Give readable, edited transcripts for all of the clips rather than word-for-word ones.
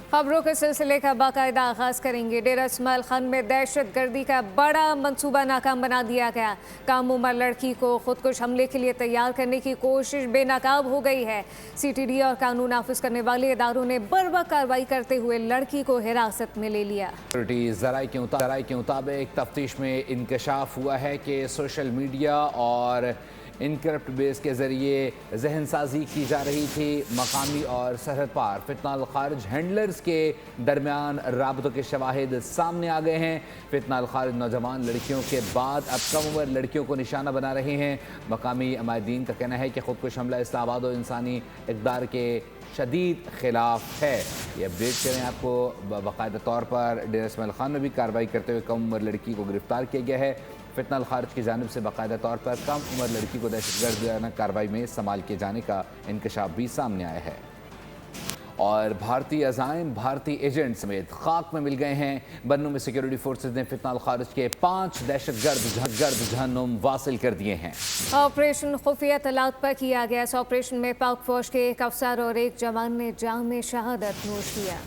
खबरों के सिलसिले का बाकायदा आगाज करेंगे। डेरा इस्माइल खान में दहशत गर्दी का बड़ा मंसूबा नाकाम बना दिया गया। कम उम्र लड़की को खुदकुश हमले के लिए तैयार करने की कोशिश बेनकाब हो गई है। CTD और कानून नाफिज करने वाले इदारों ने बर्वक्त कार्रवाई करते हुए लड़की को हिरासत में ले लिया। ज़राए के मुताबिक तफ्तीश में इंकशाफ हुआ है कि सोशल मीडिया और इनकरप्ट बेस के ज़रिए जहन साजी की जा रही थी। मकामी और सरहद पार फितना अल खारिज हैंडलर्स के दरमियान राबतों के शवाहिद सामने आ गए हैं। फितना अल खारिज नौजवान लड़कियों के बाद अब कम उम्र लड़कियों को निशाना बना रहे हैं। मकामी अमायदीन का कहना है कि खुदकुश हमला इस्लामाबाद और इंसानी इक़दार के शदीद खिलाफ है। ये अपडेट करें आपको बाकायदा तौर पर डेरा इस्माइल खान में भी कार्रवाई करते हुए कम उम्र लड़की को गिरफ्तार किया गया है। फितना अल खारिज की जानिब से बाकायदा तौर पर कम उम्र लड़की को दहशतगर्द कार्रवाई में इस्तेमाल किए जाने का इंकशाफ भी सामने आया है। और भारतीय अज़ाइम भारतीय एजेंट समेत खाक में मिल गए हैं। बन्नू में सिक्योरिटी फोर्सेज ने फितना अल खारिज के 5 दहशतगर्द जहन्नुम वासिल कर दिए हैं। ऑपरेशन खुफिया तलात पर किया गया। इस ऑपरेशन में पाक फौज के एक अफसर और एक जवान ने जाम शहादत नोश किया।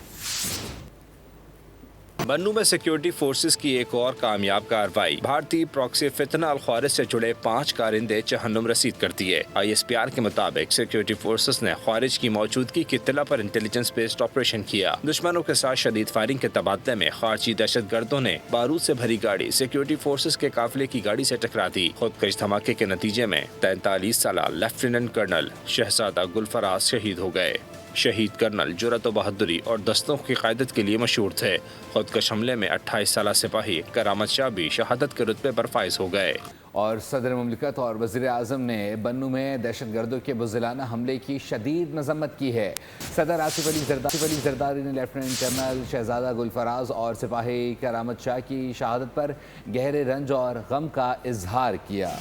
बन्नू में सिक्योरिटी फोर्सेस की एक और कामयाब कार्रवाई भारतीय प्रॉक्सी फितना अल खारिज से जुड़े 5 कारिंदे जहन्नुम रसीद कर दिए। ISPR के मुताबिक सिक्योरिटी फोर्सेस ने खारिज की मौजूदगी की इत्तला पर इंटेलिजेंस बेस्ड ऑपरेशन किया। दुश्मनों के साथ शदीद फायरिंग के तबादले में खारजी दहशत गर्दों ने बारूद से भरी गाड़ी सिक्योरिटी फोर्सेस के काफिले की गाड़ी से टकरा दी। खुदकश धमाके के नतीजे में 43 साल लेफ्टिनेंट कर्नल शहजादा गुलफराज शहीद हो गए। शहीद कर्नल जुर्रत व बहादुरी और दस्तों की क़यादत के लिए मशहूर थे। खुदकश हमले में 28 साल सिपाही करामत शाह भी शहादत के रुतबे पर फाइज हो गए। और सदर मुमलिकत और वज़ीर आज़म ने बन्नू में दहशत गर्दों के बुज़दिलाना हमले की शदीद मजम्मत की है। सदर आसिफ अली जरदारी ने लेफ्टिनेंट कर्नल शहजादा गुलफराज और सिपाही करामत शाह की शहादत पर गहरे रंज और गम का इजहार किया।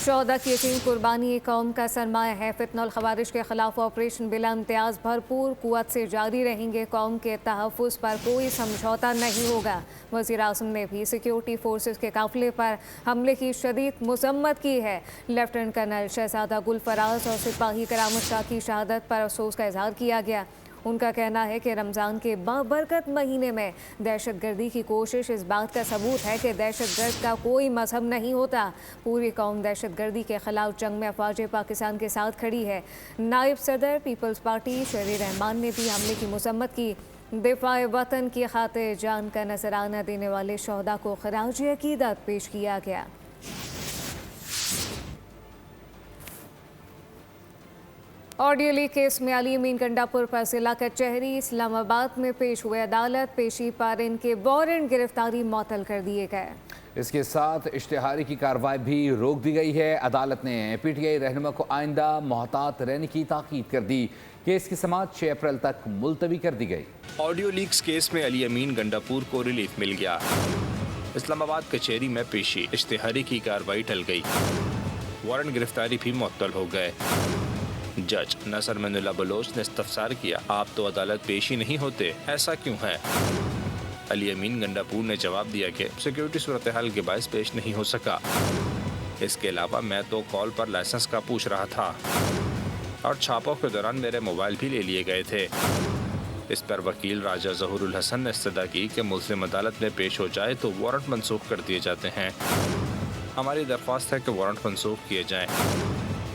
शोहदा की यतीम कुर्बानी कौम का सरमाया है। फितना अल खवारिज के खिलाफ ऑपरेशन बिला इम्तियाज़ भरपूर कुव्वत से जारी रहेंगे। कौम के तहफ़्फ़ुज़ पर कोई समझौता नहीं होगा। वज़ीर आज़म ने भी सिक्योरिटी फोर्सेस के काफिले पर हमले की शदीद मजम्मत की है। लेफ्टिनेंट कर्नल शहजादा गुलफराज और सिपाही करामत शाह की शहादत पर अफसोस का इजहार किया गया। उनका कहना है कि रमज़ान के बाबरकत महीने में दहशत गर्दी की कोशिश इस बात का सबूत है कि दहशत गर्द का कोई मजहब नहीं होता। पूरी कौम दहशत गर्दी के खिलाफ जंग में अफवाज पाकिस्तान के साथ खड़ी है। नायब सदर पीपल्स पार्टी शरीर रहमान ने भी हमले की मजम्मत की। दिफाए वतन की खातिर जान का नजराना देने वाले शोहदा को खराज अकीदत पेश किया गया। ऑडियो लीक केस में अली अमीन गंडापुर पर जिला कचहरी इस्लामाबाद में पेश हुए। अदालत पेशी पर इनके वारंट गिरफ्तारी मअतल कर दिए गए। इसके साथ इश्तिहारी की कार्रवाई भी रोक दी गई है। अदालत ने PTI रहनुमा को आइंदा मोहतात रहने की ताकीद कर दी। केस की समाअत 6 अप्रैल तक मुलतवी कर दी गई। ऑडियो लीक्स केस में अली अमीन गंडापुर को रिलीफ मिल गया। इस्लामाबाद कचहरी में पेशी इश्तिहारी की कार्रवाई टल गई। वारंट गिरफ्तारी भी मुअत्तल हो गए। जज नसर मनुल्लाह बलोच ने इस्तफसार किया, आप तो अदालत पेश ही नहीं होते, ऐसा क्यों है? अली अमीन गंडापुर ने जवाब दिया कि सिक्योरिटी सूरत हाल के बायस पेश नहीं हो सका। इसके अलावा मैं तो कॉल पर लाइसेंस का पूछ रहा था और छापों के दौरान मेरे मोबाइल भी ले लिए गए थे। इस पर वकील राजा ज़हूरुल हसन ने इस्तदा की कि मुल्ज़िम अदालत में पेश हो जाए तो वारंट मनसूख कर दिए जाते हैं। हमारी दरख्वास्त है कि वारंट मनसूख किए जाएँ।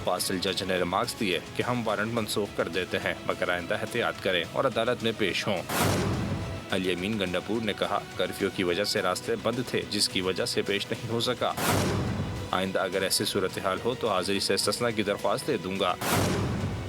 फासिल जज ने रिमार्क्स दिए कि हम वारंट मनसूख कर देते हैं, मगर आइंदा एहतियात करें और अदालत में पेश हों। अली अमीन गंडापुर ने कहा, कर्फ्यू की वजह से रास्ते बंद थे, जिसकी वजह से पेश नहीं हो सका। आइंदा अगर ऐसी सूरत हाल हो तो हाजिरी से इस्तिस्ना की दरख्वास्त दे दूंगा।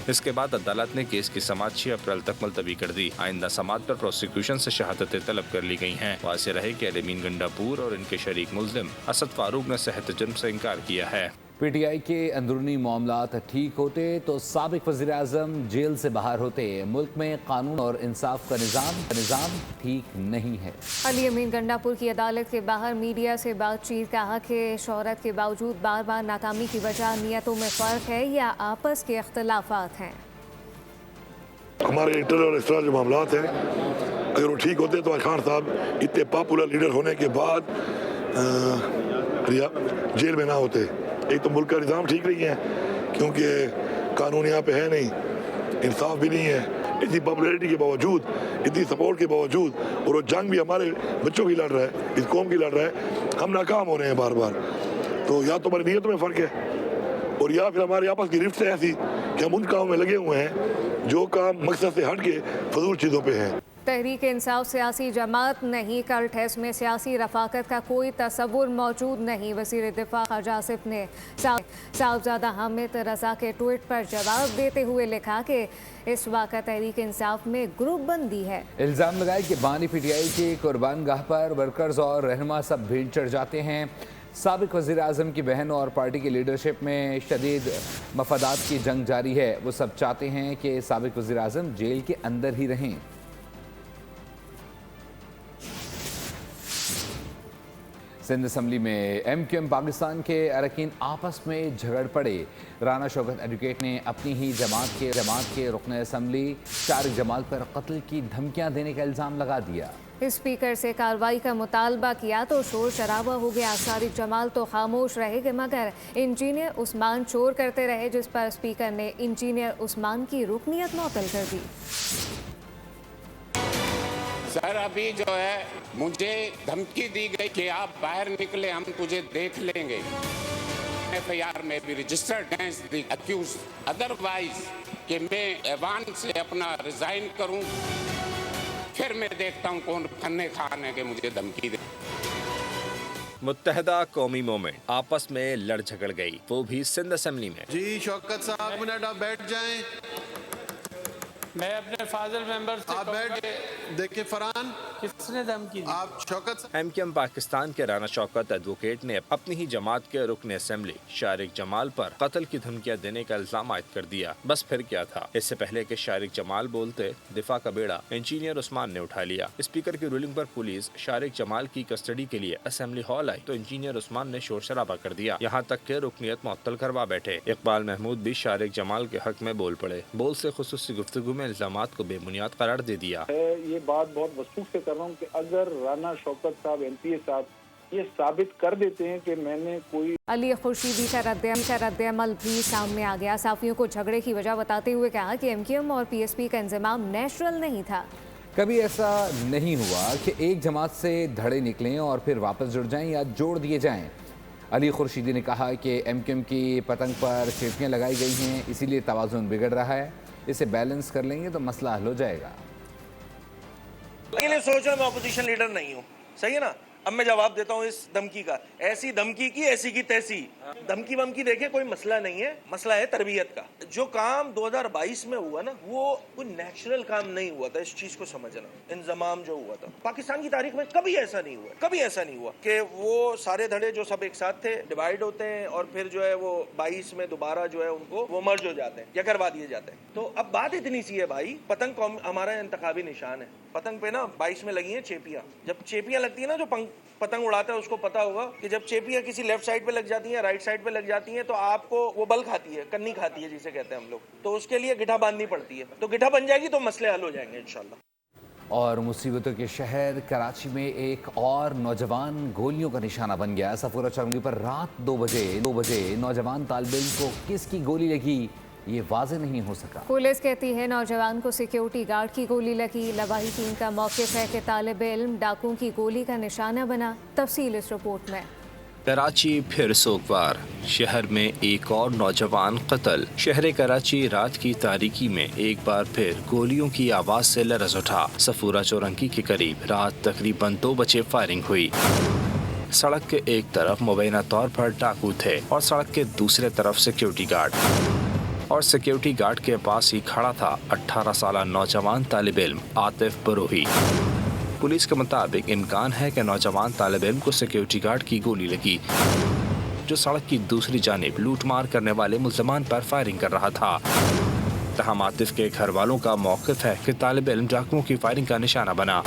इसके बाद अदालत ने केस की समाअत 6 अप्रैल तक मुलतवी कर दी। आइंदा समाअत पर प्रोसिक्यूशन से शहादतें तलब कर ली गई हैं। वाज़ेह रहे कि अली अमीन गंडापुर और इनके शरीक मुल्ज़िम असद फारूक ने सेहत जुर्म से इनकार किया है। PTI के अंदरूनी मामलात ठीक होते तो साबिक वज़ीर आज़म जेल से बाहर होते। मुल्क में कानून और इंसाफ का निज़ाम ठीक नहीं है। अली अमीन गंडापुर की अदालत के बाहर मीडिया से बातचीत, कहा कि शोहरत के बावजूद बार बार नाकामी की वजह नियतों में फ़र्क है या आपस के इख्तलाफात हैं। हमारे इंटरनल और एक्सटर्नल जो मामलात हैं, अगर वो ठीक होते तो खान साहब इतने पॉपुलर लीडर होने के बाद जेल में ना होते। एक तो मुल्क का निज़ाम ठीक नहीं है क्योंकि कानून यहाँ पे है नहीं, इंसाफ भी नहीं है। इतनी पॉपुलैरिटी के बावजूद, इतनी सपोर्ट के बावजूद, और वो जंग भी हमारे बच्चों की लड़ रहा है, इस कौम की लड़ रहा है, हम नाकाम हो रहे हैं बार बार। तो या तो हमारी नीयतों में फ़र्क है और या फिर हमारे आपस की रिफ्ट है ऐसी कि हम उन कामों में लगे हुए हैं जो काम मकसद से हट के फजूल चीज़ों पे हैं। तहरीक इंसाफ सियासी जमात नहीं, कल टेस्ट में सियासी रफाकत का कोई तसव्वुर मौजूद नहीं। वज़ीर दिफा ख्वाजा आसिफ ने साहबजादा हामिद रजा के ट्वीट पर जवाब देते हुए लिखा कि इस वाक़ा तहरीक इंसाफ में ग्रुप बंदी है। इल्ज़ाम लगाए कि बानी PTI के कुर्बान गाह पर वर्कर्स और रहनुमा सब भीड़ चढ़ जाते हैं। साबिक वज़ीर आज़म की बहन और पार्टी की लीडरशिप में शदीद मफादात की जंग जारी है। वो सब चाहते हैं कि साबिक वज़ीर आज़म जेल के अंदर ही रहें। सिंध असम्बली में MQM पाकिस्तान के अरकान आपस में झगड़ पड़े। राना शौकत एडवोकेट ने अपनी ही जमात के रुकन असम्बली शारिक जमाल पर कत्ल की धमकियां देने का इल्ज़ाम लगा दिया। स्पीकर से कार्रवाई का मुतालबा किया तो शोर शराबा हो गया। शारिक जमाल तो खामोश रहे मगर इंजीनियर उस्मान शोर करते रहे, जिस पर स्पीकर ने इंजीनियर उस्मान की रुकनियत मुअत्तल कर दी। सर, अभी जो है मुझे धमकी दी गई कि आप बाहर निकले, हम तुझे देख लेंगे। FIR में भी registered against the accused, otherwise कि मैं ऐवान से अपना रिजाइन करूं, फिर मैं देखता हूं कौन खन्ने खाने के मुझे धमकी दे। मुत्तहदा कौमी मूवमेंट आपस में लड़ झगड़ गई, वो भी सिंध असेंबली में। जी शौकत साहब, मिनट आप बैठ जाएं। मैं अपने फाजल मेंबर से आप बैठ देखिए। फरहान, किसने धमकी दी? आप शौकत साहब। MQM पाकिस्तान के राना शौकत एडवोकेट ने अपनी ही जमात के रुकन असेंबली शारिक जमाल पर कत्ल की धमकियां देने का इल्जाम आयद कर दिया। बस फिर क्या था। इससे पहले कि शारिक जमाल बोलते, दिफा का बेड़ा इंजीनियर उस्मान ने उठा लिया। स्पीकर की रूलिंग पर पुलिस शारिक जमाल की कस्टडी के लिए असेंबली हॉल आई तो इंजीनियर उस्मान ने शोर शराबा कर दिया, यहाँ तक के रुकनियत मुअत्तल करवा बैठे। इकबाल महमूद भी शारिक जमाल के हक में बोल पड़े। बोल से खुसूसी गुफ्तगू में इल्जामात को बेबुनियाद करार दे दिया। ये बात बहुत वसूख से कर रहा हूँ कि अगर राना शौकत साहब MPA साहब ये साबित कर देते हैं कि मैंने कोई अली खुर्शीदी का रद्द-ए-अमल भी सामने आ गया। साफियों को झगड़े की वजह बताते हुए कहा कि MQM और PSP का इंजमाम नेचुरल नहीं था। कभी ऐसा नहीं हुआ कि एक जमात से धड़े निकलें और फिर वापस जुड़ जाएं या जोड़ दिए जाएं। अली खुर्शीदी ने कहा कि MQM की पतंग पर चेपियाँ लगाई गई हैं, इसीलिए तवाज़ुन बिगड़ रहा है। इसे बैलेंस कर लेंगे तो मसला हल हो जाएगा। लेकिन सोच रहा मैं अपोजिशन लीडर नहीं हूँ, सही है ना। अब मैं जवाब देता हूँ इस धमकी का। ऐसी धमकी की ऐसी की तैसी धमकी वमकी देखे कोई मसला नहीं है, मसला है तरबियत का। जो काम 2022 में हुआ ना, वो कोई नेचुरल काम नहीं हुआ था। इस चीज को समझना, इंजमाम जो हुआ था पाकिस्तान की तारीख में कभी ऐसा नहीं हुआ, कभी ऐसा नहीं हुआ कि वो सारे धड़े जो सब एक साथ थे डिवाइड होते हैं और फिर जो है वो 22 में दोबारा जो है उनको वो मर्ज हो जाते हैं या करवा दिए जाते हैं। तो अब बात इतनी सी है भाई, पतंग हमारा इंतखाबी निशान है। पतंग पे ना 22 में लगी है चेपियां। जब चेपियां लगती है ना, जो पतंग उड़ाता है उसको पता होगा कि जब चेपियां किसी लेफ्ट साइड पे लग जाती हैं, राइट साइड पे लग जाती हैं, तो आपको वो बल खाती है, कन्नी खाती है जिसे कहते हैं हम लोग। तो उसके लिए गिठा बांधनी पड़ती है, तो गिठा बन जाएगी तो मसले हल हो जाएंगे इंशाल्लाह। और मुसीबतों के शहर कराची में एक और नौजवान गोलियों का निशाना बन गया। सफूरा चौरंगी पर रात 2 बजे नौजवान तालिब को किसकी गोली लगी ये वाज़ेह नहीं हो सका। पुलिस कहती है नौजवान को सिक्योरिटी गार्ड की गोली लगी। लवाही टीम का मौक़िफ़ है कि तालिब इल्म डाकुओं की गोली का निशाना बना। तफसील इस रिपोर्ट में। कराची फिर सोगवार, शहर में एक और नौजवान कत्ल। शहर कराची रात की तारीकी में एक बार फिर गोलियों की आवाज से लरज़ उठा। सफूरा चौरंगी के करीब रात तकरीबन 2 बजे फायरिंग हुई। सड़क के एक तरफ मुबैना तौर पर डाकू थे और सड़क के दूसरे तरफ सिक्योरिटी गार्ड, और सिक्योरिटी गार्ड के पास ही खड़ा था 18 साल नौजवान तालिब इल्म आतिफ बरोही। पुलिस के मुताबिक इम्कान है कि नौजवान तालिब इल्म को सिक्योरिटी गार्ड की गोली लगी, जो सड़क की दूसरी जानिब लूटमार करने वाले मुल्ज़मान पर फायरिंग कर रहा था। तहम आतिफ के घर वालों का मौक़िफ़ है कि तालिब इल्म डाकुओं की फायरिंग का निशाना बना।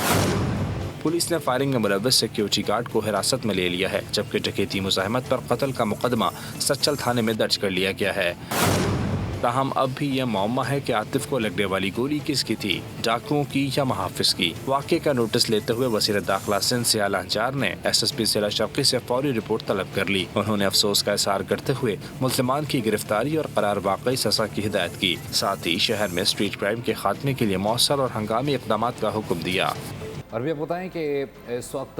पुलिस ने फायरिंग में मुलव्वस सिक्योरिटी गार्ड को हिरासत में ले लिया है, जबकि डकैती मुज़ाहमत पर कत्ल का मुकदमा सच्चल थाने में दर्ज कर लिया गया है। ताहम अब भी यह मौमा है कि आतिफ को लगने वाली गोली किसकी थी, डाकुओं की या मुहाफिज की। वाक़े का नोटिस लेते हुए वज़ीर दाखिला सिंध से आला अंजार ने SSP जिला शर्क़ी से फौरी रिपोर्ट तलब कर ली। उन्होंने अफसोस का इज़हार करते हुए मुल्ज़िमान की गिरफ्तारी और करार वाक़ई सज़ा की हिदायत की। साथ ही शहर में स्ट्रीट क्राइम के खात्मे के लिए मौसर और हंगामी इक़दामात का हुक्म दिया। और भी आप बताएं कि इस वक्त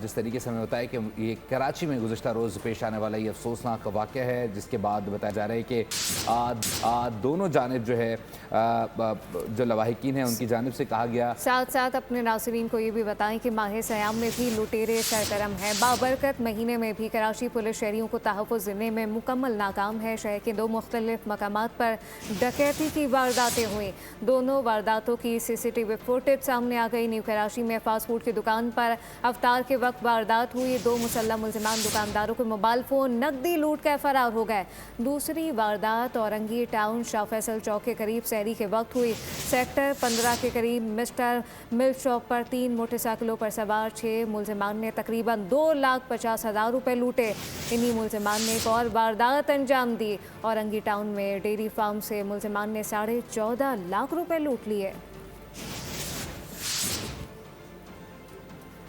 जिस तरीके से हमें बताया कि ये कराची में गुज़श्ता रोज़ पेश आने वाला ये अफसोसनाक वाक़या है, जिसके बाद बताया जा रहा है कि दोनों जानिब जो है जो लवाहिकीन हैं उनकी जानिब से कहा गया। साथ साथ अपने नाज़रीन को ये भी बताएं कि माह सयाम में भी लुटेरे सरगर्म हैं। बाबरकत महीने में भी कराची पुलिस शहरियों को तहफ़्फ़ुज़ देने में मुकम्मल नाकाम है। शहर के 2 मुख्तलिफ मकामात पर डकैती की वारदातें हुई। दोनों वारदातों की CCTV फुटेज सामने आ गई। न्यू कराची में फास्ट फूड की दुकान पर अफ्तार के वक्त वारदात हुई। 2 मुसल्लह मुल्ज़िमान दुकानदारों के मोबाइल फ़ोन नकदी लूट कर फरार हो गए। दूसरी वारदात औरंगी टाउन शाह फैसल चौक के करीब सहरी के वक्त हुई। सेक्टर 15 के करीब मिस्टर मिल्क शॉप पर 3 मोटरसाइकिलों पर सवार 6 मुल्ज़िमान ने तकरीबन 2,50,000 रुपये लूटे। इन्हीं मुल्ज़िमान ने एक और वारदात अंजाम दी। औरंगी टाउन में डेयरी फार्म से मुल्ज़िमान ने 14.5 लाख रुपये लूट लिए।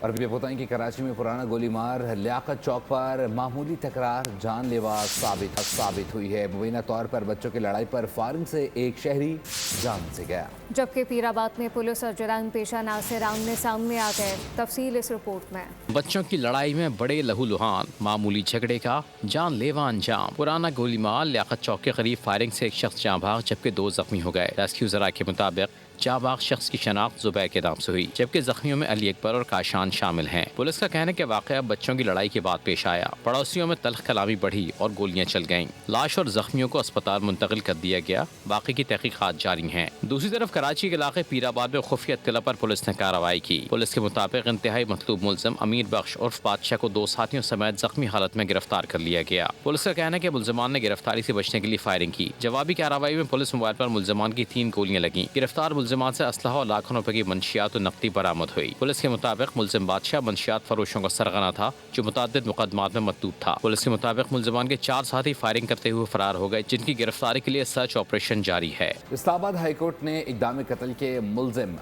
और भी बताएं कि कराची में पुराना गोलीमार लियाकत चौक पर मामूली तकरार जानलेवा साबित हुई है। मुबैना तौर पर बच्चों की लड़ाई पर फायरिंग से एक शहरी जान से गया, जबकि पीराबाद में पुलिस और जराइम पेशा नासिर आमने सामने आ गए। तफसील इस रिपोर्ट में। बच्चों की लड़ाई में बड़े लहूलुहान, मामूली झगड़े का जानलेवा अंजाम। पुराना गोलीमार लियाकत चौक के करीब फायरिंग से एक शख्स जाँ भाग, जबकि 2 जख्मी हो गए। रेस्क्यू जरा के मुताबिक जाबाग शख्स की शनाख्त जुबैर के नाम से हुई, जबकि जख्मियों में अली अकबर और काशान शामिल हैं। पुलिस का कहना है कि वाकया बच्चों की लड़ाई के बाद पेश आया। पड़ोसियों में तल्ख कलामी बढ़ी और गोलियां चल गईं। लाश और जख्मियों को अस्पताल मुंतकिल कर दिया गया। बाकी की तहकीकात जारी हैं। दूसरी तरफ कराची के इलाके पीराबाद में खुफिया इत्तला पर पुलिस ने कार्रवाई की। पुलिस के मुताबिक इंतहाई मतलूब मुल्ज़िम अमीर बख्श उर्फ बादशाह को 2 साथियों समेत जख्मी हालत में गिरफ्तार कर लिया गया। पुलिस का कहना है कि मुल्ज़िमान ने गिरफ्तारी से बचने के लिए फायरिंग की। जवाबी कार्रवाई में पुलिस मोबाइल पर मुल्ज़िमान की 3 गोलियां लगीं। गिरफ्तार मुल्ज़िमान से असलहा और लाखों रुपए की मंशियात और नकदी बरामद हुई। पुलिस के मुताबिक मुल्ज़िम बादशाह मंशियात फरोशों का सरगना था, जो मुतअद्दिद मुकदमात में मतलूब था। पुलिस के मुताबिक मुल्ज़िमान के 4 साथी फायरिंग करते हुए फरार हो गए, जिनकी गिरफ्तारी के लिए सर्च ऑपरेशन जारी है। इस्लामाबाद हाईकोर्ट ने इक़दाम कत्ल के मुल्ज़िम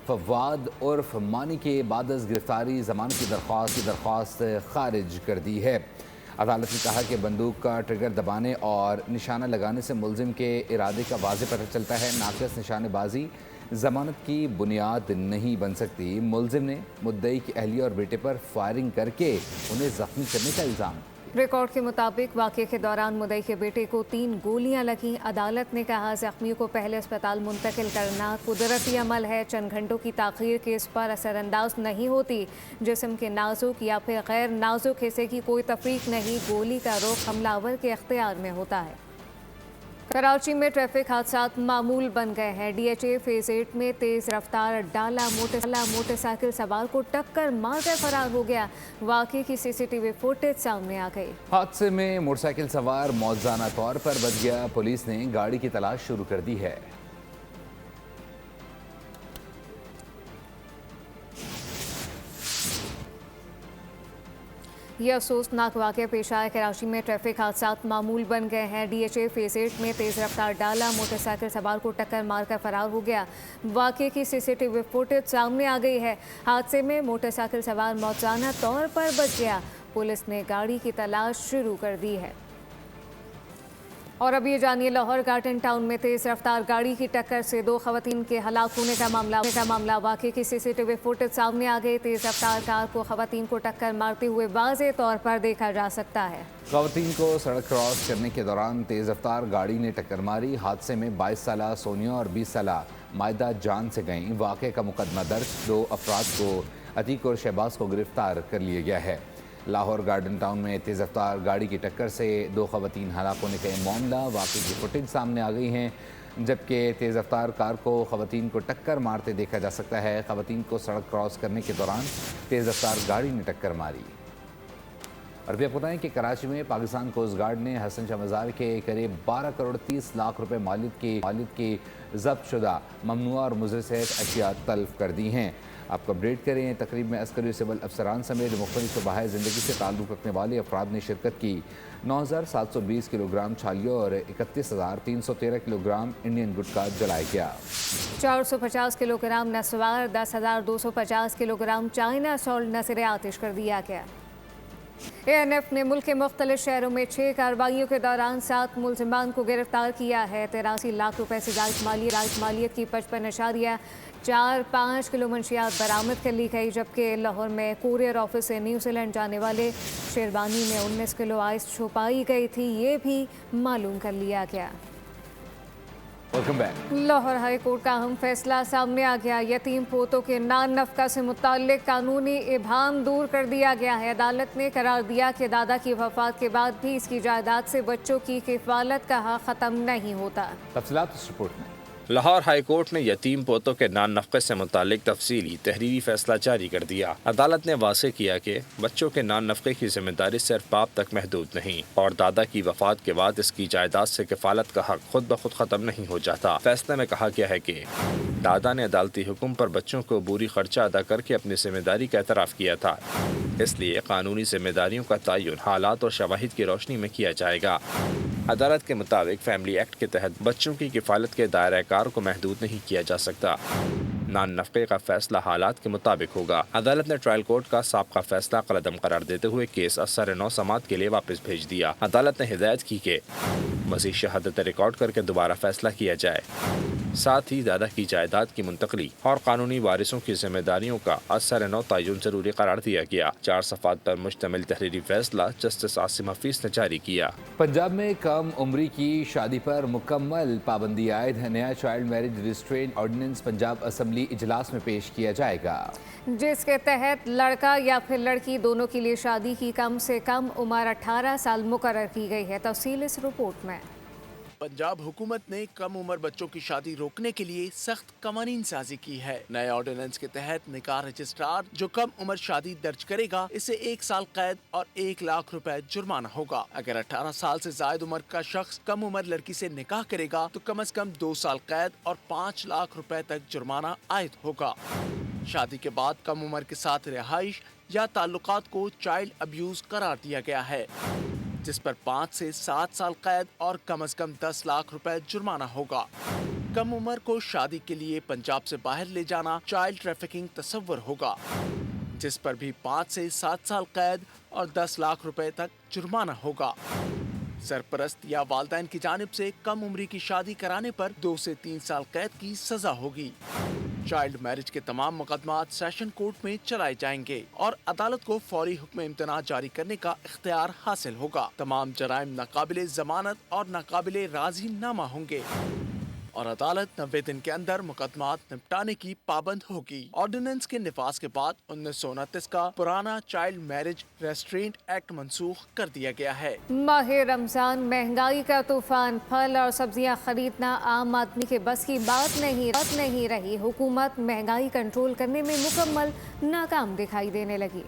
फवाद उर्फ मानी के बादस गिरफ्तारी जमानत की दरख्वास्त खारिज कर दी है। अदालत ने कहा कि बंदूक का ट्रिगर दबाने और निशाना लगाने से मुल्ज़िम के इरादे का वाज़ेह पता चलता है। नाक़िस निशानेबाजी ज़मानत की बुनियाद नहीं बन सकती। मुल्ज़िम ने मुद्दई की अहलिया और बेटे पर फायरिंग करके उन्हें ज़ख्मी करने का इल्ज़ाम। रिकॉर्ड के मुताबिक वाक़े के दौरान मुद्दई के बेटे को 3 गोलियां लगीं। अदालत ने कहा ज़ख्मियों को पहले अस्पताल मुंतकिल करना कुदरती अमल है। चंद घंटों की ताख़ीर केस पर असरअंदाज नहीं होती। जिस्म के नाजुक या फिर गैर नाजुक हिस्से की कोई तफरीक नहीं। गोली का रुख हमलावर के अख्तियार में होता है। कराची में ट्रैफिक हादसात मामूल बन गए हैं। DHA फेज़ 8 में तेज़ रफ्तार डाला मोटरसाइकिल सवार को टक्कर मारकर फरार हो गया। वाक़े की CCTV फुटेज सामने आ गई। हादसे में मोटरसाइकिल सवार मौज़ाना तौर पर बच गया। पुलिस ने गाड़ी की तलाश शुरू कर दी है। यह अफसोसनाक वाक़या पेश आया। कराची में ट्रैफिक हादसात मामूल बन गए हैं। DHA फेज़ 8 में तेज़ रफ्तार डाला मोटरसाइकिल सवार को टक्कर मारकर फरार हो गया। वाक़े की CCTV फुटेज सामने आ गई है। हादसे में मोटरसाइकिल सवार मौज़ाना तौर पर बच गया। पुलिस ने गाड़ी की तलाश शुरू कर दी है। और अब ये जानिए लाहौर गार्डन टाउन में तेज़ रफ्तार गाड़ी की टक्कर से 2 खवातीन के हलाक होने का मामला। वाक़े की CCTV फुटेज सामने आ गई। तेज़ रफ्तार कार को खवातीन को टक्कर मारते हुए वाज़ेह तौर पर देखा जा सकता है। खवातीन को सड़क क्रॉस करने के दौरान तेज़ रफ्तार गाड़ी ने टक्कर मारी। हादसे में 22 साला सोनिया और 20 साला मायदा जान से गईं। वाक़े का मुकदमा दर्ज। 2 अफराद को अतीक और शहबाज को गिरफ्तार कर लिया गया है। लाहौर गार्डन टाउन में तेज़ रफ्तार गाड़ी की टक्कर से 2 खवातीन हलाक होने का मामला। वाक़े की फुटेज सामने आ गई हैं, जबकि तेज़ रफ्तार कार को खवातीन को टक्कर मारते देखा जा सकता है। खवातीन को सड़क क्रॉस करने के दौरान तेज़ रफ्तार गाड़ी ने टक्कर मारी। और भी आपको बताएं कि कराची में पाकिस्तान कोस्ट गार्ड ने हसन शाह मज़ार के करीब 12 करोड़ 30 लाख रुपए मालिक की जब्त शुदा ममनुआ और मुज़र सहित अशिया तल्फ कर दी हैं। आपको अपडेट करें, तकरीब में अस्करी सिविल अफसरान समेत मुख्तलिफ शोबाए ज़िंदगी से ताल्लुक़ रखने वाले अफराद ने शिरकत की। 9,720 किलोग्राम छालियों और 31,313 किलोग्राम इंडियन गुटखा जलाया गया। 450 किलोग्राम नस्वार, 10,250 किलोग्राम चाइना सॉल्ट नज़र आतिश कर दिया गया। ANF ने मुल्क के मुख्तलिफ शहरों में 6 कार्रवाइयों के दौरान 7 मुलजिमान को गिरफ्तार किया है। 83 लाख रुपए से ज़ायद मालियत की 55.45 किलो मंशियात बरामद कर ली गई, जबकि लाहौर में कुरियर ऑफिस से न्यूजीलैंड जाने वाले शेरवानी में 19 किलो आइस छुपाई गई थी, ये भी मालूम कर लिया गया। लाहौर हाई कोर्ट का अहम फैसला सामने आ गया। यतीम पोतों के नान नफका से मुताल्लिक कानूनी इबाहम दूर कर दिया गया है। अदालत ने करार दिया कि दादा की वफात के बाद भी इसकी जायदाद से बच्चों की किफालत का हक ख़त्म नहीं होता। तफसीलात इस रिपोर्ट में। लाहौर हाई कोर्ट ने यतीम पोतों के नान नफ़क़े से मुतालिक तफसीली तहरीरी फैसला जारी कर दिया। अदालत ने वाज़ेह किया कि बच्चों के नान नफ़क़े की जिम्मेदारी सिर्फ बाप तक महदूद नहीं और दादा की वफात के बाद इसकी जायदाद से किफ़ालत का हक खुद ब खुद ख़त्म नहीं हो जाता। फैसले में कहा गया है कि दादा ने अदालती हुक्म पर बच्चों को पूरी खर्चा अदा करके अपनी जिम्मेदारी का एतराफ़ किया था, इसलिए कानूनी जिम्मेदारियों का तयन हालात और शवाहिद की रोशनी में किया जाएगा। अदालत के मुताबिक फैमिली एक्ट के तहत बच्चों की किफ़ालत के दायरा कार को महदूद नहीं किया जा सकता। नान नफ़क़े का फैसला हालात के मुताबिक होगा। अदालत ने ट्रायल कोर्ट का साबका फैसला कलअदम करार देते हुए केस असर 9 समात के लिए वापस भेज दिया। अदालत ने हिदायत की कि मज़ीद शहादत रिकॉर्ड करके दोबारा फैसला किया जाए। साथ ही दादा की जायदाद की मुंतकली और कानूनी वारिसों की जिम्मेदारियों का असर 9 तयन जरूरी करार दिया गया। 4 सफ़ात पर मुश्तमिल तहरीरी फैसला जस्टिस आसिम हफीज ने जारी किया। पंजाब में कम उम्री की शादी पर मुकम्मल पाबंदी आयद है। नया child marriage restraint ordinance Punjab assembly इजलास में पेश किया जाएगा, जिसके तहत लड़का या फिर लड़की दोनों के लिए शादी की कम से कम उम्र 18 साल मुकर्रर की गई है। तफसील इस रिपोर्ट में। पंजाब हुकूमत ने कम उम्र बच्चों की शादी रोकने के लिए सख्त कवानीन साजी की है। नए ऑर्डिनेंस के तहत निकाह रजिस्ट्रार जो कम उम्र शादी दर्ज करेगा, इसे 1 साल कैद और 1 लाख रुपए जुर्माना होगा। अगर 18 साल से जायद उम्र का शख्स कम उम्र लड़की से निकाह करेगा तो कम से कम 2 साल कैद और 5 लाख रुपए तक जुर्माना आयद होगा। शादी के बाद कम उम्र के साथ रिहाइश या ताल्लुकात को चाइल्ड अब्यूज करार दिया गया है, जिस पर 5 से 7 साल कैद और कम से कम 10 लाख रुपए जुर्माना होगा। कम उम्र को शादी के लिए पंजाब से बाहर ले जाना चाइल्ड ट्रैफिकिंग तस्वर होगा, जिस पर भी 5 से 7 साल कैद और 10 लाख रुपए तक जुर्माना होगा। सरपरस्त या वालिदैन की जानिब से कम उम्री की शादी कराने पर 2 से 3 साल कैद की सजा होगी। चाइल्ड मैरिज के तमाम मुकदमात सेशन कोर्ट में चलाए जाएंगे और अदालत को फौरी हुक्म इम्तना जारी करने का इख्तियार हासिल होगा। तमाम जराइम नाकाबिले जमानत और नाकाबिले राजी नामा होंगे और अदालत 90 दिन के अंदर मुकदमात निपटाने की पाबंद होगी। ऑर्डिनेंस के निफाज के बाद 1929 का पुराना चाइल्ड मैरिज रेस्ट्रेंट एक्ट मंसूख कर दिया गया है। माह रमजान, महंगाई का तूफान, फल और सब्जियां खरीदना आम आदमी के बस की बात नहीं रही। हुकूमत महंगाई कंट्रोल करने में मुकम्मल नाकाम दिखाई देने लगी।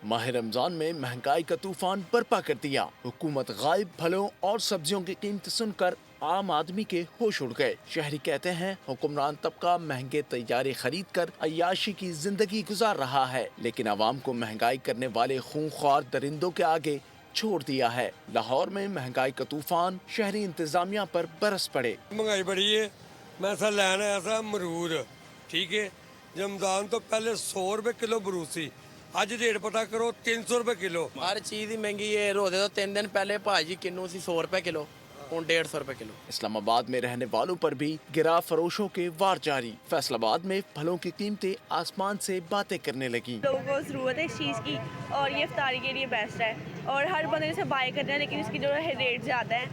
माह रमजान में महंगाई का तूफान बर्पा कर दिया। हुकूमत गायब फलों और सब्जियों की कीमत सुनकर आम आदमी के होश उड़ गए। शहरी कहते हैं हुक्मरान तबका महंगे तैयारे खरीद कर अय्याशी की जिंदगी गुजार रहा है, लेकिन आवाम को महंगाई करने वाले खूंखार दरिंदों के आगे छोड़ दिया है। लाहौर में महंगाई का तूफान शहरी इंतजामिया पर बरस पड़े। महंगाई बढ़ी है, मैं ऐसा लेना ऐसा अमरूद, ठीक है, रमजान तो पहले 100 रुपए किलो बरूद सी, आज रेट पता करो 300 रुपए किलो। हर चीज ही महंगी है। रोजे तो 3 दिन पहले भाजी किन्नू सी 100 रुपए किलो, 150 रुपए किलो। इस्लामाबाद में रहने वालों पर भी गिरा फरोशों के वार जारी। फैसलाबाद में फलों की कीमतें आसमान से बातें करने लगी। लोगों को जरूरत है इस चीज की और ये इफ्तारी के लिए बेस्ट है और हर बंदे से बाय करना है, लेकिन इसकी जो है रेट ज्यादा है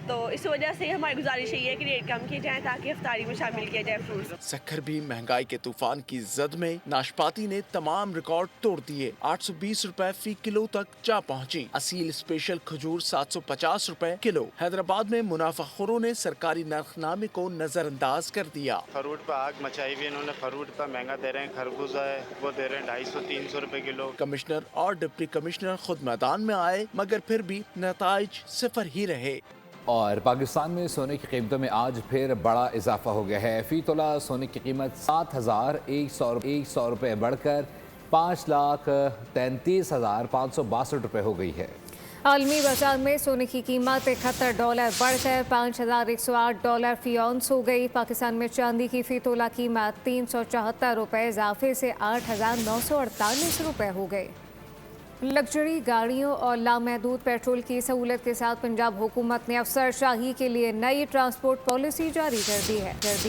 तो इस वजह से हमारी गुजारिश यही है कि रेट कम किए जाएं ताकि इफ्तारी में शामिल किया जाए फ्रूट्स। सक्खर भी महंगाई के तूफान की जद में नाशपाती ने तमाम रिकॉर्ड तोड़ दिए। 820 रुपए फी किलो तक जा पहुंची। असील स्पेशल खजूर 750 रुपए किलो। हैदराबाद में मुनाफाखोरों ने सरकारी नरखनामे को नजरअंदाज कर दिया। फ्रूट पर आग मचाई हुई इन्होंने, फ्रूट पर महंगा दे रहे हैं। खरबूजा है वो दे रहे हैं 250-300 रुपए किलो। कमिश्नर और डिप्टी कमिश्नर खुद मैदान में आए मगर फिर भी नताइज सिफर ही रहे। और पाकिस्तान में सोने की कीमतों में आज फिर बड़ा इजाफा हो गया है। फी तोला सोने की कीमत 7,100 रुपये बढ़कर 5,33,562 रुपये हो गई है। आलमी बाजार में सोने की कीमत $71 बढ़कर $5,108 फी औंस हो गई। पाकिस्तान में चांदी की फी तोला कीमत ₹374 इजाफे से $8,948 रुपये हो गए। लग्जरी गाड़ियों और लामहदूद पेट्रोल की सहूलत के साथ पंजाब हुकूमत ने अफसरशाही के लिए नई ट्रांसपोर्ट पॉलिसी जारी कर दी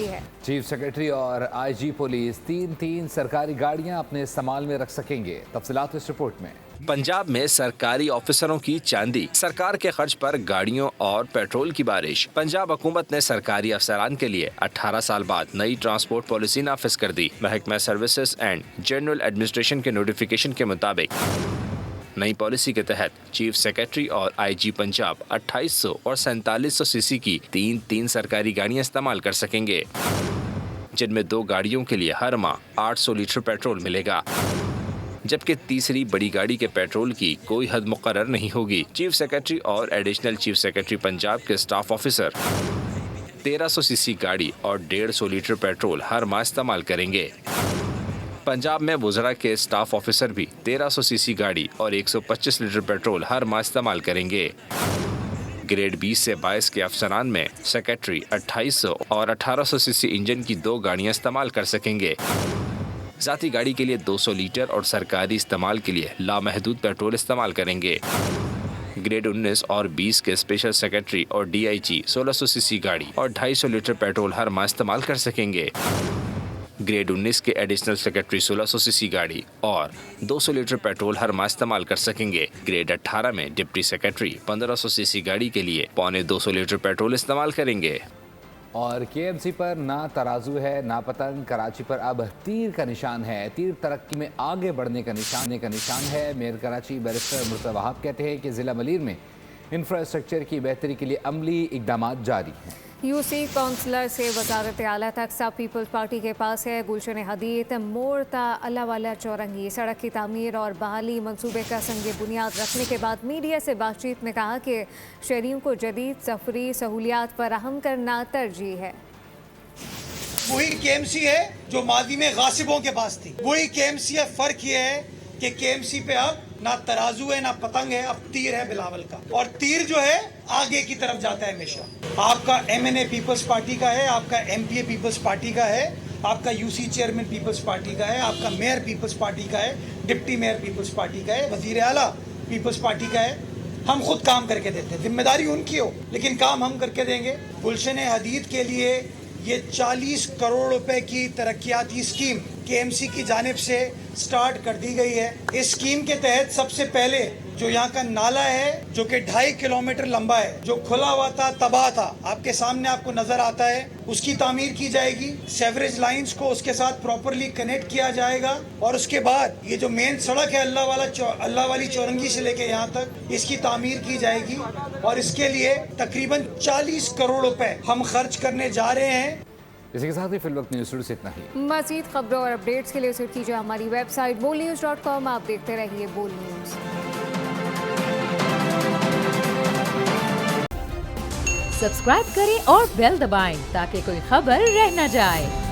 है। चीफ सेक्रेटरी और आईजी पुलिस तीन सरकारी गाड़ियां अपने इस्तेमाल में रख सकेंगे। तफसीलात इस रिपोर्ट में। पंजाब में सरकारी ऑफिसरों की चांदी, सरकार के खर्च पर गाड़ियों और पेट्रोल की बारिश। पंजाब हुकूमत ने सरकारी अफसरान के लिए 18 साल बाद नई ट्रांसपोर्ट पॉलिसी नाफिज कर दी। महकमा सर्विसेज एंड जनरल एडमिनिस्ट्रेशन के नोटिफिकेशन के मुताबिक नई पॉलिसी के तहत चीफ सेक्रेटरी और आईजी पंजाब 2800 और 4700 सीसी की तीन सरकारी गाड़ियां इस्तेमाल कर सकेंगे, जिनमें 2 गाड़ियों के लिए हर माह 800 लीटर पेट्रोल मिलेगा, जबकि तीसरी बड़ी गाड़ी के पेट्रोल की कोई हद मुकर्रर नहीं होगी। चीफ सेक्रेटरी और एडिशनल चीफ सेक्रेटरी पंजाब के स्टाफ ऑफिसर 1300 सीसी गाड़ी और 150 लीटर पेट्रोल हर माह इस्तेमाल करेंगे। पंजाब में वुज़रा के स्टाफ ऑफिसर भी 1300 सीसी गाड़ी और 125 लीटर पेट्रोल हर माह इस्तेमाल करेंगे। ग्रेड 20 से 22 के अफसरान में सेक्रेटरी 2800 और 1800 सीसी इंजन की 2 गाड़ियां इस्तेमाल कर सकेंगे। ज़ाती गाड़ी के लिए 200 लीटर और सरकारी इस्तेमाल के लिए लामहदूद पेट्रोल इस्तेमाल करेंगे। ग्रेड 19 और 20 के स्पेशल सेक्रेटरी और डीआईजी 1600 सीसी गाड़ी और 250 लीटर पेट्रोल हर माह इस्तेमाल कर सकेंगे। ग्रेड 19 के एडिशनल सेक्रेटरी 1600 सीसी गाड़ी और 200 लीटर पेट्रोल हर माह इस्तेमाल कर सकेंगे। ग्रेड 18 में डिप्टी सेक्रेटरी 1500 सीसी गाड़ी के लिए 250 लीटर पेट्रोल इस्तेमाल करेंगे। और केएमसी पर ना तराजू है ना पतंग, कराची पर अब तीर का निशान है। तीर तरक्की में आगे बढ़ने का निशान है। मेयर कराची बैरिस्टर मुर्तज़ा वहाब कहते हैं कि ज़िला मलीर में इंफ्रास्ट्रक्चर की बेहतरी के लिए अमली इकदाम जारी हैं। यूसी काउंसलर से वजारत आला तक सब पीपल्स पार्टी के पास है। गुलशन हदीद मोड़ ता अल्लाहवाला चौरंगी सड़क की तामीर और बहाली मंसूबे का संग बुनियाद रखने के बाद मीडिया से बातचीत में कहा कि शहरियों को जदीद सफरी सहूलियात फराहम करना तरजीह है। वही केएमसी है जो माजी में गासिबों के पास थी, वही केएमसी है। फर्क ये है कि केएमसी पे अब ना तराजू है ना पतंग है, अब तीर है बिलावल का, और तीर जो है आगे की तरफ जाता है हमेशा। आपका एमएनए पीपल्स पार्टी का है, आपका एमपीए पीपल्स पार्टी का है, आपका यूसी चेयरमैन पीपल्स पार्टी का है, आपका मेयर पीपल्स पार्टी का है, डिप्टी मेयर पीपल्स पार्टी का है, वजीर आला पीपल्स पार्टी का है। हम खुद काम करके देते हैं, जिम्मेदारी उनकी हो लेकिन काम हम करके देंगे। गुलशन हदीद के लिए ये 40 करोड़ रुपए की तरक्याती स्कीम केएमसी की जानिब से स्टार्ट कर दी गई है। इस स्कीम के तहत सबसे पहले जो यहाँ का नाला है जो कि 2.5 किलोमीटर लंबा है, जो खुला हुआ था, तबाह था, आपके सामने आपको नजर आता है, उसकी तामीर की जाएगी। सेवरेज लाइंस को उसके साथ प्रॉपरली कनेक्ट किया जाएगा और उसके बाद ये जो मेन सड़क है अल्लाह वाली चौरंगी से लेके यहाँ तक, इसकी तामीर की जाएगी और इसके लिए तकरीबन 40 करोड़ रुपए हम खर्च करने जा रहे हैं। इसी के साथ ही फिलवक्त न्यूज़ स्टूडियो से इतना ही। मज़ीद खबरों और अपडेट्स के लिए विजिट कीजिए हमारी वेबसाइट bolnews.com। आप देखते रहिए बोल न्यूज़। सब्सक्राइब करें और बेल दबाएं ताकि कोई खबर रह न जाए।